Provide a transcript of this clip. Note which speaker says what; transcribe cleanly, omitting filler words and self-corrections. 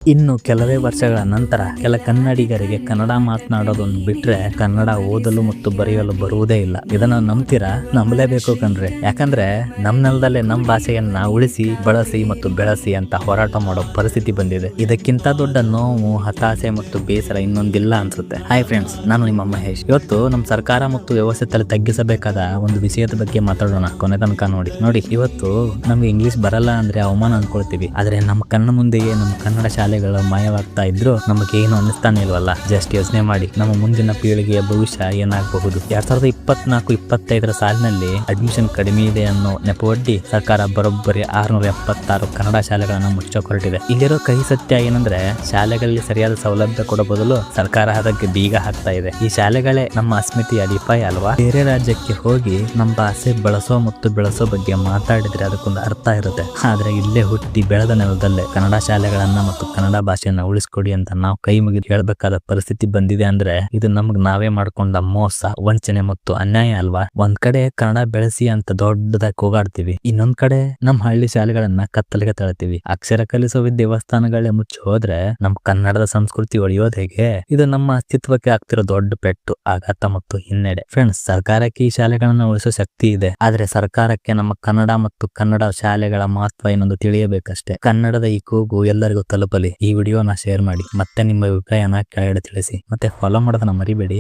Speaker 1: ಇನ್ನು ಕೆಲವೇ ವರ್ಷಗಳ ನಂತರ ಕೆಲ ಕನ್ನಡಿಗರಿಗೆ ಕನ್ನಡ ಮಾತನಾಡೋದನ್ನು ಬಿಟ್ರೆ ಕನ್ನಡ ಓದಲು ಮತ್ತು ಬರೆಯಲು ಬರುವುದೇ ಇಲ್ಲ. ಇದನ್ನ ನಂಬ್ತೀರಾ? ನಂಬಲೇಬೇಕು ಕಣ್ರಿ. ಯಾಕಂದ್ರೆ ನಮ್ ನೆಲದಲ್ಲೇ ನಮ್ ಭಾಷೆಯನ್ನ ಉಳಿಸಿ ಬಳಸಿ ಮತ್ತು ಬೆಳೆಸಿ ಅಂತ ಹೋರಾಟ ಮಾಡೋ ಪರಿಸ್ಥಿತಿ ಬಂದಿದೆ. ಇದಕ್ಕಿಂತ ದೊಡ್ಡ ನೋವು, ಹತಾಶೆ ಮತ್ತು ಬೇಸರ ಇನ್ನೊಂದಿಲ್ಲ ಅನ್ಸುತ್ತೆ. ಹಾಯ್ ಫ್ರೆಂಡ್ಸ್, ನಾನು ನಿಮ್ಮ ಮಹೇಶ್. ಇವತ್ತು ನಮ್ ಸರ್ಕಾರ ಮತ್ತು ವ್ಯವಸ್ಥೆ ತಗ್ಗಿಸಬೇಕಾದ ಒಂದು ವಿಷಯದ ಬಗ್ಗೆ ಮಾತಾಡೋಣ. ಕೊನೆ ತನಕ ನೋಡಿ. ಇವತ್ತು ನಮ್ಗೆ ಇಂಗ್ಲಿಷ್ ಬರಲ್ಲ ಅಂದ್ರೆ ಅವಮಾನ ಅನ್ಕೊಳ್ತೀವಿ. ಆದ್ರೆ ನಮ್ಮ ಕಣ್ಣ ಮುಂದೆಯೇ ನಮ್ಮ ಕನ್ನಡ ಶಾಲೆಗಳು ಮಾಯವಾಗ್ತಾ ಇದ್ರು ನಮಗೆ ಏನು ಅನ್ನಿಸ್ತಾನೆ ಇಲ್ವಲ್ಲ. ಜಸ್ಟ್ ಯೋಚನೆ ಮಾಡಿ, ನಮ್ಮ ಮುಂದಿನ ಪೀಳಿಗೆಯ ಭವಿಷ್ಯ ಏನಾಗಬಹುದು. 2024-25 ಸಾಲಿನಲ್ಲಿ ಅಡ್ಮಿಷನ್ ಕಡಿಮೆ ಇದೆ ಅನ್ನೋ ನೆಪವೊಡ್ಡಿ ಸರ್ಕಾರ ಬರೋಬ್ಬರಿ 676 ಕನ್ನಡ ಶಾಲೆಗಳನ್ನ ಮುಚ್ಚೋಕ್ ಹೊರಟಿದೆ. ಇಲ್ಲಿರೋ ಕಹಿ ಸತ್ಯ ಏನಂದ್ರೆ ಶಾಲೆಗಳಲ್ಲಿ ಸರಿಯಾದ ಸೌಲಭ್ಯ ಕೊಡೋ ಬದಲು ಸರ್ಕಾರ ಅದಕ್ಕೆ ಬೀಗ ಹಾಕ್ತಾ ಇದೆ. ಈ ಶಾಲೆಗಳೇ ನಮ್ಮ ಅಸ್ಮಿತೆಯ ಅಡಿಪಾಯ ಅಲ್ವಾ? ಬೇರೆ ರಾಜ್ಯಕ್ಕೆ ಹೋಗಿ ನಮ್ಮ ಭಾಷೆ ಬಳಸೋ ಮತ್ತು ಬೆಳೆಸೋ ಬಗ್ಗೆ ಮಾತಾಡಿದ್ರೆ ಅದಕ್ಕೊಂದು ಅರ್ಥ ಇರುತ್ತೆ. ಆದ್ರೆ ಇಲ್ಲೇ ಹುಟ್ಟಿ ಬೆಳೆದ ನೆಲದಲ್ಲೇ ಕನ್ನಡ ಶಾಲೆಗಳನ್ನ ಮತ್ತು ಕನ್ನಡ ಭಾಷೆಯನ್ನ ಉಳಿಸ್ಕೊಡಿ ಅಂತ ನಾವು ಕೈ ಮುಗಿದು ಹೇಳ್ಬೇಕಾದ ಪರಿಸ್ಥಿತಿ ಬಂದಿದೆ ಅಂದ್ರೆ ಇದು ನಮ್ಗ್ ನಾವೇ ಮಾಡ್ಕೊಂಡ ಮೋಸ, ವಂಚನೆ ಮತ್ತು ಅನ್ಯಾಯ ಅಲ್ವಾ? ಒಂದ್ ಕಡೆ ಕನ್ನಡ ಬೆಳೆಸಿ ಅಂತ ದೊಡ್ಡದಾಗಿ ಕೂಗಾಡ್ತೀವಿ, ಇನ್ನೊಂದ್ ಕಡೆ ನಮ್ ಹಳ್ಳಿ ಶಾಲೆಗಳನ್ನ ಕತ್ತಲಿಗೆ ತಳ್ತೀವಿ. ಅಕ್ಷರ ಕಲಿಸೋ ದೇವಸ್ಥಾನಗಳೇ ಮುಚ್ಚಿ ಹೋದ್ರೆ ನಮ್ ಕನ್ನಡದ ಸಂಸ್ಕೃತಿ ಉಳಿಯೋದು ಹೇಗೆ? ಇದು ನಮ್ಮ ಅಸ್ತಿತ್ವಕ್ಕೆ ಆಗ್ತಿರೋ ದೊಡ್ಡ ಪೆಟ್ಟು, ಆಘಾತ ಮತ್ತು ಹಿನ್ನಡೆ. ಫ್ರೆಂಡ್ಸ್, ಸರ್ಕಾರಕ್ಕೆ ಈ ಶಾಲೆಗಳನ್ನ ಉಳಿಸೋ ಶಕ್ತಿ ಇದೆ, ಆದ್ರೆ ಸರ್ಕಾರಕ್ಕೆ ನಮ್ಮ ಕನ್ನಡ ಮತ್ತು ಕನ್ನಡ ಶಾಲೆಗಳ ಮಹತ್ವ ಏನೊಂದು ತಿಳಿಯಬೇಕಷ್ಟೇ. ಕನ್ನಡದ ಈ ಕೂಗು ಎಲ್ಲರಿಗೂ ತಲುಪಲಿ. ಈ ವಿಡಿಯೋನ ಶೇರ್ ಮಾಡಿ, ಮತ್ತೆ ನಿಮ್ಮ ಅಭಿಪ್ರಾಯನ ಕೆಳಗಡೆ ತಿಳಿಸಿ, ಮತ್ತೆ ಫಾಲೋ ಮಾಡೋದನ್ನ ಮರಿಬೇಡಿ.